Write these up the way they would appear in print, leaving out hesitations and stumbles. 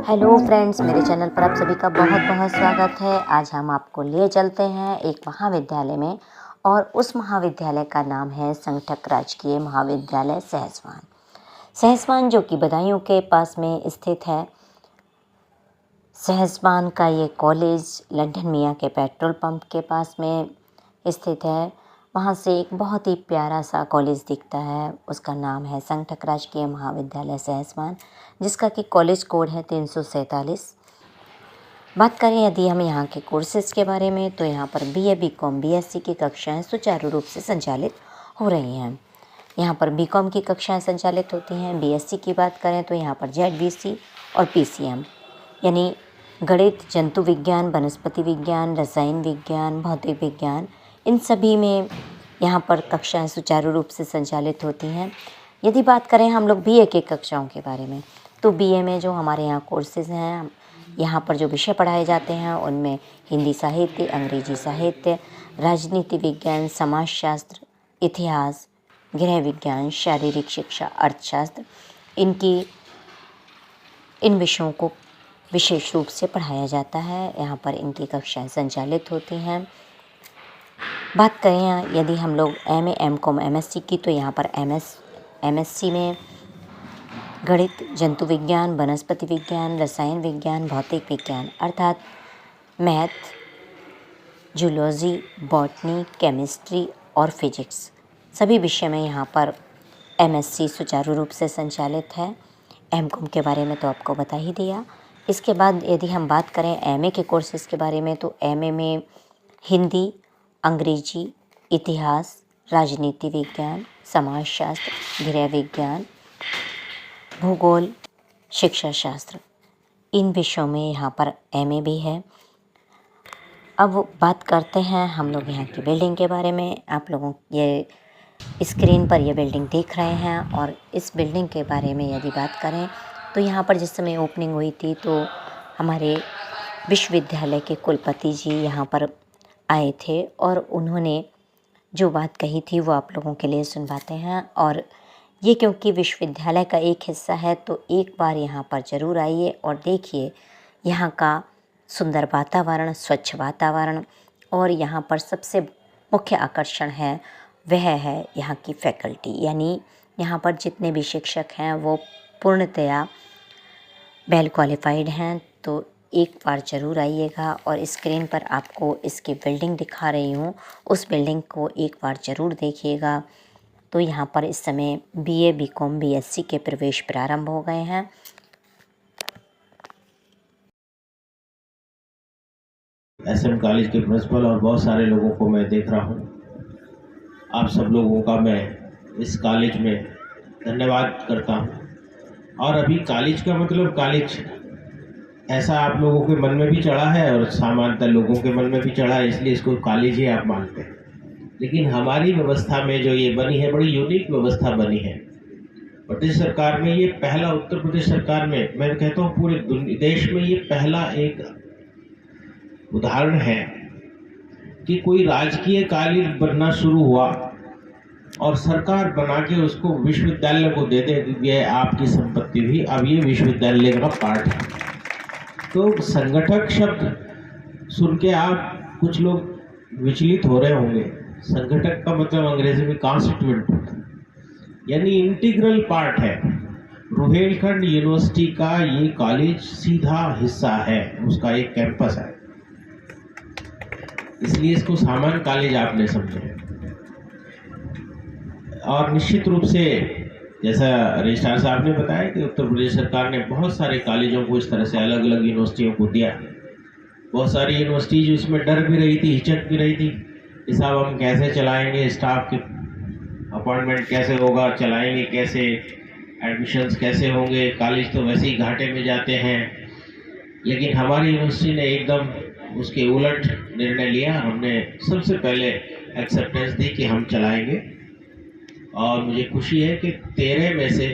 Hello friends, मेरे channel पर आप सभी का बहुत बहुत स्वागत है। आज हम आपको ले चलते हैं एक महाविद्यालय में और उस महाविद्यालय का नाम है संगठक राजकीय महाविद्यालय सहसवान। सहसवान जो कि बदायूं के पास में स्थित है। सहसवान का ये कॉलेज लंदन मियाँ के पेट्रोल पंप के पास में स्थित है। वहाँ से एक बहुत ही प्यारा सा कॉलेज दिखता है, उसका नाम है संगठक राजकीय महाविद्यालय सहसवान, जिसका कि कॉलेज कोड है 347। बात करें यदि हम यहाँ के कोर्सेज़ के बारे में, तो यहाँ पर बीए, बीकॉम, बीएससी की कक्षाएं सुचारू रूप से संचालित हो रही हैं। यहाँ पर बीकॉम की कक्षाएं संचालित होती हैं। बीएससी की बात करें तो यहाँ पर जेडवीसी और पीसीएम यानी गणित, जंतु विज्ञान, वनस्पति विज्ञान, रसायन विज्ञान, भौतिक विज्ञान, इन सभी में यहाँ पर कक्षाएं सुचारू रूप से संचालित होती हैं। यदि बात करें हम लोग बीए के कक्षाओं के बारे में, तो बीए में जो हमारे यहाँ कोर्सेज़ हैं, यहाँ पर जो विषय पढ़ाए जाते हैं उनमें हिंदी साहित्य, अंग्रेजी साहित्य, राजनीति विज्ञान, समाजशास्त्र, इतिहास, गृह विज्ञान, शारीरिक शिक्षा, अर्थशास्त्र, इन विषयों को विशेष रूप से पढ़ाया जाता है। यहाँ पर इनकी कक्षाएं संचालित होती हैं। बात करें यदि हम लोग एमए, एमकॉम, एमएससी की, तो यहाँ पर एमएससी में गणित, जंतु विज्ञान, वनस्पति विज्ञान, रसायन विज्ञान, भौतिक विज्ञान अर्थात मैथ, जूलॉजी, बॉटनी, केमिस्ट्री और फिजिक्स सभी विषय में यहाँ पर एमएससी सुचारू रूप से संचालित है। एमकॉम के बारे में तो आपको बता ही दिया। इसके बाद यदि हम बात करें एमए के कोर्सेज़ के बारे में, तो एमए में हिंदी, अंग्रेजी, इतिहास, राजनीति विज्ञान, समाजशास्त्र, गृह विज्ञान, भूगोल, शिक्षा शास्त्र, इन विषयों में यहाँ पर एमए भी है। अब बात करते हैं हम लोग यहाँ की बिल्डिंग के बारे में। आप लोगों ये स्क्रीन पर ये बिल्डिंग देख रहे हैं, और इस बिल्डिंग के बारे में यदि बात करें तो यहाँ पर जिस समय ओपनिंग हुई थी, तो हमारे विश्वविद्यालय के कुलपति जी यहाँ पर आए थे और उन्होंने जो बात कही थी वो आप लोगों के लिए सुनवाते हैं। और ये क्योंकि विश्वविद्यालय का एक हिस्सा है, तो एक बार यहाँ पर ज़रूर आइए और देखिए यहाँ का सुंदर वातावरण, स्वच्छ वातावरण, और यहाँ पर सबसे मुख्य आकर्षण है वह है यहाँ की फैकल्टी, यानी यहाँ पर जितने भी शिक्षक हैं वो पूर्णतया वेल क्वालिफाइड हैं। तो एक बार ज़रूर आइएगा, और स्क्रीन पर आपको इसकी बिल्डिंग दिखा रही हूँ, उस बिल्डिंग को एक बार ज़रूर देखिएगा। तो यहाँ पर इस समय बीए, बीकॉम, बीएससी के प्रवेश प्रारंभ हो गए हैं। एसएम कॉलेज के प्रिंसिपल और बहुत सारे लोगों को मैं देख रहा हूँ। आप सब लोगों का मैं इस कॉलेज में धन्यवाद करता हूँ। और अभी कॉलेज का मतलब कॉलेज ऐसा आप लोगों के मन में भी चढ़ा है और सामान्यतः लोगों के मन में भी चढ़ा है, इसलिए इसको कॉलेज ही आप मानते हैं। लेकिन हमारी व्यवस्था में जो ये बनी है, बड़ी यूनिक व्यवस्था बनी है। प्रदेश सरकार में ये पहला, उत्तर प्रदेश सरकार में, मैं कहता हूँ पूरे देश में ये पहला एक उदाहरण है कि कोई राजकीय कॉलेज बनना शुरू हुआ और सरकार बना के उसको विश्वविद्यालय को दे दे, ये आपकी संपत्ति भी अब ये विश्वविद्यालय का पार्ट है। तो संगठक शब्द सुन के आप कुछ लोग विचलित हो रहे होंगे। संगठक का मतलब अंग्रेजी में कॉन्स्टिट्यूएंट होता है, यानी इंटीग्रल पार्ट है। रुहेलखंड यूनिवर्सिटी का ये कॉलेज सीधा हिस्सा है, उसका एक कैंपस है, इसलिए इसको सामान्य कॉलेज आपने समझे। और निश्चित रूप से जैसा रजिस्ट्रार साहब ने बताया कि उत्तर प्रदेश सरकार ने बहुत सारे कॉलेजों को इस तरह से अलग अलग यूनिवर्सिटियों को दिया। बहुत सारी यूनिवर्सिटी जो इसमें डर भी रही थी, हिचक भी रही थी कि साहब हम कैसे चलाएंगे, स्टाफ की अपॉइंटमेंट कैसे होगा, चलाएंगे कैसे, एडमिशन्स कैसे होंगे, कॉलेज तो वैसे ही घाटे में जाते हैं। लेकिन हमारी यूनिवर्सिटी ने एकदम उसके उलट निर्णय लिया। हमने सबसे पहले एक्सेप्टेंस दी कि हम चलाएंगे, और मुझे खुशी है कि 13 में से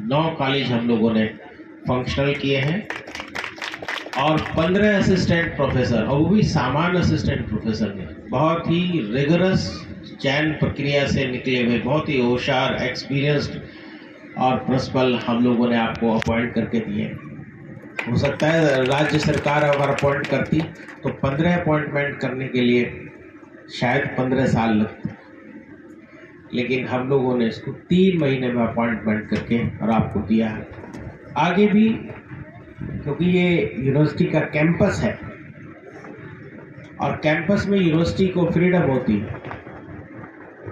9 कॉलेज हम लोगों ने फंक्शनल किए हैं, और 15 असिस्टेंट प्रोफेसर, और वो भी सामान्य असिस्टेंट प्रोफेसर ने बहुत ही रिगरस चयन प्रक्रिया से निकले हुए बहुत ही होशियार, एक्सपीरियंस्ड और प्रिंसिपल हम लोगों ने आपको अपॉइंट करके दिए। हो सकता है राज्य सरकार अगर अपॉइंट करती तो 15 अपॉइंटमेंट करने के लिए शायद 15 साल लगते, लेकिन हम लोगों ने इसको 3 महीने में अपॉइंटमेंट करके और आपको दिया है। आगे भी, क्योंकि ये यूनिवर्सिटी का कैंपस है और कैंपस में यूनिवर्सिटी को फ्रीडम होती है।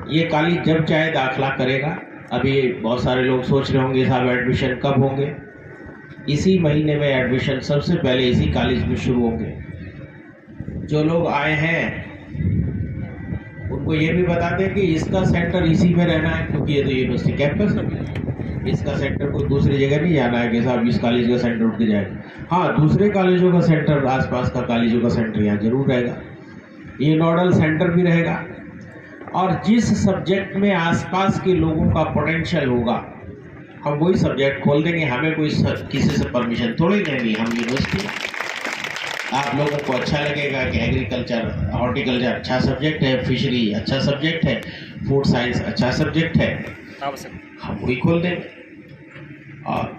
ये कॉलेज जब चाहे दाखिला करेगा। अभी बहुत सारे लोग सोच रहे होंगे साहब एडमिशन कब होंगे। इसी महीने में एडमिशन सबसे पहले इसी कॉलेज में शुरू होंगे। जो लोग आए हैं उनको ये भी बता दें कि इसका सेंटर इसी में रहना है, क्योंकि ये तो यूनिवर्सिटी कैंपस है। इसका सेंटर कोई दूसरी जगह नहीं जाना है कि साहब इस कॉलेज का सेंटर उठ के जाएगा। हाँ, दूसरे कॉलेजों का सेंटर, आसपास का कॉलेजों का सेंटर यहाँ जरूर रहेगा। ये नोडल सेंटर भी रहेगा और जिस सब्जेक्ट में आसपास के लोगों का पोटेंशियल होगा हम वही सब्जेक्ट खोल देंगे। हमें कोई किसी से परमिशन थोड़ी लेनी। हम यूनिवर्सिटी, आप लोगों को अच्छा लगेगा कि एग्रीकल्चर, हॉर्टिकल्चर अच्छा सब्जेक्ट है, फिशरी अच्छा सब्जेक्ट है, फूड साइंस अच्छा सब्जेक्ट है, हम वही खोल देंगे। और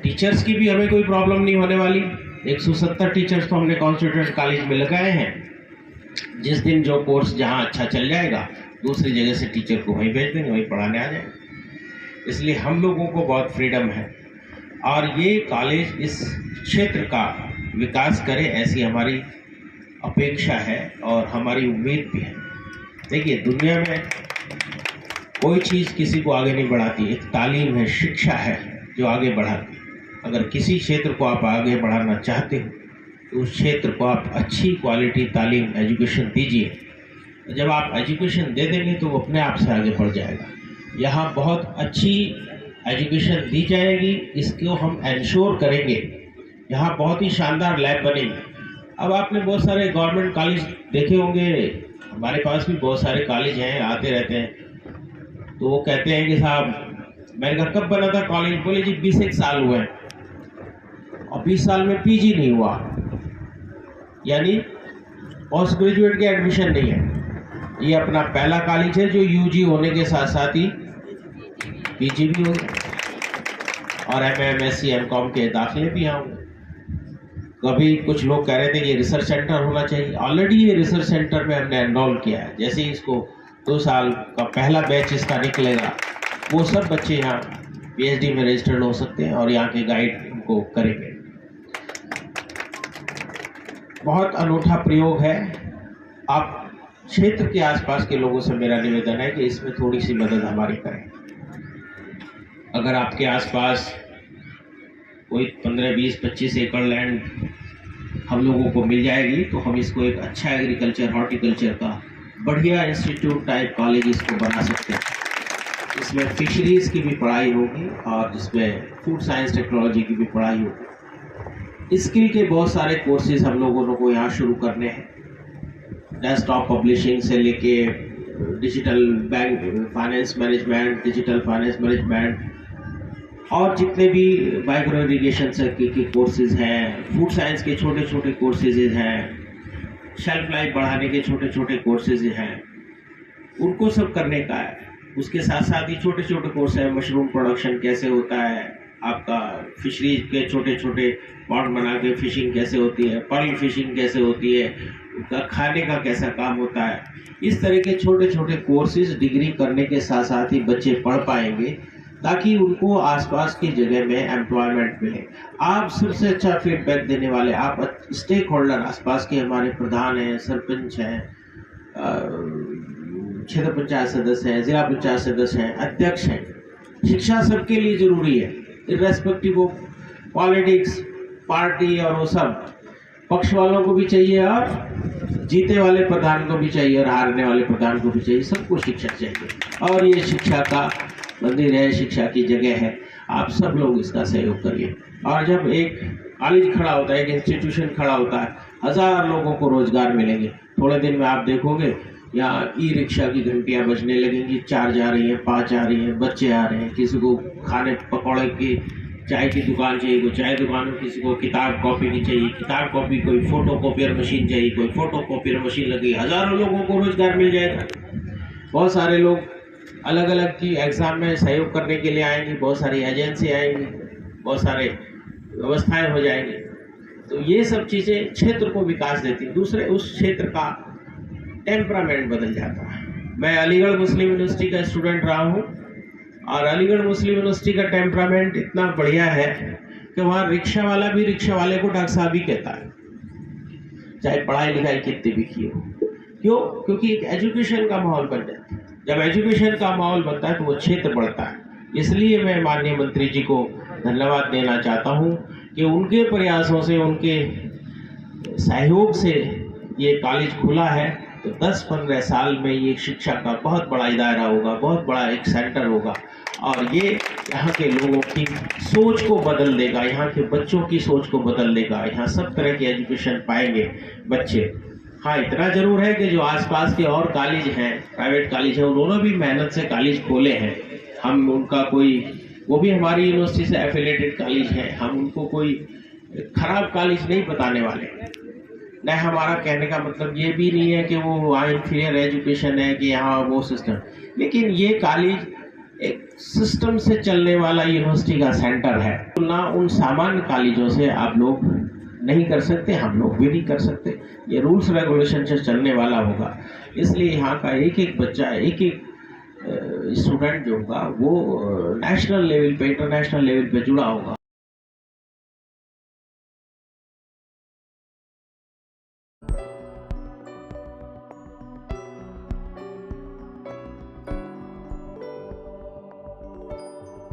टीचर्स की भी हमें कोई प्रॉब्लम नहीं होने वाली। 170 टीचर्स तो हमने कॉन्स्टिट्यूएंट कॉलेज में लगाए हैं। जिस दिन जो कोर्स जहाँ अच्छा चल जाएगा दूसरी जगह से टीचर को वहीं भेज देंगे, वहीं पढ़ाने आ जाएंगे। इसलिए हम लोगों को बहुत फ्रीडम है और ये कॉलेज इस क्षेत्र का विकास करे, ऐसी हमारी अपेक्षा है और हमारी उम्मीद भी है। देखिए, दुनिया में कोई चीज़ किसी को आगे नहीं बढ़ाती, एक तालीम है, शिक्षा है जो आगे बढ़ाती है। अगर किसी क्षेत्र को आप आगे बढ़ाना चाहते हो तो उस क्षेत्र को आप अच्छी क्वालिटी तालीम, एजुकेशन दीजिए। जब आप एजुकेशन दे देंगे तो वो अपने आप से आगे बढ़ जाएगा। यहाँ बहुत अच्छी एजुकेशन दी जाएगी, इसको हम इंश्योर करेंगे। यहाँ बहुत ही शानदार लैब बनेंगे। अब आपने बहुत सारे गवर्नमेंट कॉलेज देखे होंगे, हमारे पास भी बहुत सारे कॉलेज हैं, आते रहते हैं। तो वो कहते हैं कि साहब, मैंने कहा कब बना था कॉलेज? बोले जी 20 साल हुए हैं और 20 साल में पीजी नहीं हुआ, यानी पोस्ट ग्रेजुएट के एडमिशन नहीं है। ये अपना पहला कॉलेज है जो यूजी होने के साथ साथ ही पीजी भी होगा और एमएससी एमकॉम के दाखिले भी यहाँ होंगे। कभी कुछ लोग कह रहे थे कि रिसर्च सेंटर होना चाहिए। ऑलरेडी ये रिसर्च सेंटर में हमने एनरोल किया है। जैसे ही इसको 2 साल का पहला बैच इसका निकलेगा, वो सब बच्चे यहाँ पीएचडी में रजिस्टर्ड हो सकते हैं और यहाँ के गाइड उनको करेंगे। बहुत अनूठा प्रयोग है। आप क्षेत्र के आसपास के लोगों से मेरा निवेदन है कि इसमें थोड़ी सी मदद हमारी करें। अगर आपके आसपास कोई 15, 20, 25 एकड़ लैंड हम लोगों को मिल जाएगी तो हम इसको एक अच्छा एग्रीकल्चर, हॉर्टिकल्चर का बढ़िया इंस्टीट्यूट टाइप कॉलेज इसको बना सकते हैं। इसमें फिशरीज की भी पढ़ाई होगी और जिसमें फूड साइंस टेक्नोलॉजी की भी पढ़ाई होगी। स्किल के बहुत सारे कोर्सेज हम लोगों को यहाँ शुरू करने हैं। डेस्कटॉप पब्लिशिंग से लेके digital bank finance management, digital finance management और जितने भी माइक्रो इरिगेशन से के कोर्सेज हैं, फूड साइंस के छोटे छोटे कोर्सेज हैं, शेल्फ लाइफ बढ़ाने के छोटे छोटे कोर्सेज हैं, उनको सब करने का है। उसके साथ साथ ही छोटे छोटे कोर्स हैं, मशरूम प्रोडक्शन कैसे होता है, आपका फिशरीज के छोटे छोटे पॉन्ड बना के फिशिंग कैसे होती है, पर्ल फिशिंग कैसे होती है, उसका खाने का कैसा काम होता है। इस तरह के छोटे छोटे कोर्सेज डिग्री करने के साथ साथ ही बच्चे पढ़ पाएंगे ताकि उनको आसपास की जगह में एम्प्लॉयमेंट मिले। आप सबसे अच्छा फीडबैक देने वाले, आप स्टेक होल्डर, आसपास के हमारे प्रधान हैं, सरपंच हैं, क्षेत्र पंचायत सदस्य हैं, जिला पंचायत सदस्य हैं, अध्यक्ष हैं। शिक्षा सबके लिए जरूरी है, इर्रेस्पेक्टिव ऑफ पॉलिटिक्स, पार्टी और वो सब। पक्ष वालों को भी चाहिए और जीते वाले प्रधान को भी चाहिए और हारने वाले प्रधान को भी चाहिए। सबको शिक्षा चाहिए और ये शिक्षा का मंदिर है, शिक्षा की जगह है। आप सब लोग इसका सहयोग करिए। और जब एक कॉलेज खड़ा होता है, एक इंस्टीट्यूशन खड़ा होता है, 1000 लोगों को रोजगार मिलेंगे। थोड़े दिन में आप देखोगे यहाँ ई रिक्शा की घंटियाँ बजने लगेंगी, 4 जा रही हैं, 5 जा रही हैं, बच्चे आ रहे हैं। किसी को खाने पकौड़े की चाय की दुकान चाहिए, कोई चाय दुकान में, किसी को किताब कॉपी की चाहिए, किताब कॉपी, कोई फोटो कॉपियर मशीन चाहिए, कोई फोटो कॉपियर मशीन लगी। हज़ारों लोगों को रोजगार मिल जाएगा। बहुत सारे लोग अलग अलग की एग्ज़ाम में सहयोग करने के लिए आएंगे, बहुत सारी एजेंसी आएंगी, बहुत सारे व्यवस्थाएं हो जाएंगी। तो ये सब चीज़ें क्षेत्र को विकास देती हैं। दूसरे, उस क्षेत्र का टेम्परामेंट बदल जाता है। मैं अलीगढ़ मुस्लिम यूनिवर्सिटी का स्टूडेंट रहा हूँ और अलीगढ़ मुस्लिम यूनिवर्सिटी का टेम्परामेंट इतना बढ़िया है कि वहाँ रिक्शा वाला भी रिक्शा वाले को डॉक्टर साहब ही कहता है, चाहे पढ़ाई लिखाई कितनी भी की हो। क्यों? क्योंकि एक एजुकेशन का माहौल बन जाता है। जब एजुकेशन का माहौल बनता है तो वो क्षेत्र बढ़ता है। इसलिए मैं माननीय मंत्री जी को धन्यवाद देना चाहता हूँ कि उनके प्रयासों से, उनके सहयोग से ये कॉलेज खुला है। तो 10-15 साल में ये शिक्षा का बहुत बड़ा दायरा होगा, बहुत बड़ा एक सेंटर होगा और ये यहाँ के लोगों की सोच को बदल देगा, यहाँ के बच्चों की सोच को बदल देगा। यहाँ सब तरह की एजुकेशन पाएंगे बच्चे। हाँ, इतना ज़रूर है कि जो आसपास के और कॉलेज हैं, प्राइवेट कॉलेज हैं, उन्होंने भी मेहनत से कॉलेज खोले हैं। हम उनका कोई, वो भी हमारी यूनिवर्सिटी से एफिलेटेड कॉलेज है, हम उनको कोई खराब कॉलेज नहीं बताने वाले। न हमारा कहने का मतलब ये भी नहीं है कि वो वहाँ इंफीरियर एजुकेशन है कि यहाँ वो सिस्टम, लेकिन ये कॉलेज एक सिस्टम से चलने वाला यूनिवर्सिटी का सेंटर है। ना उन सामान्य कॉलेजों से आप लोग नहीं कर सकते, हम लोग भी नहीं कर सकते। ये रूल्स रेगुलेशन से चलने वाला होगा। इसलिए यहाँ का एक एक बच्चा, एक एक स्टूडेंट जो होगा वो नेशनल लेवल पे, इंटरनेशनल लेवल पे जुड़ा होगा।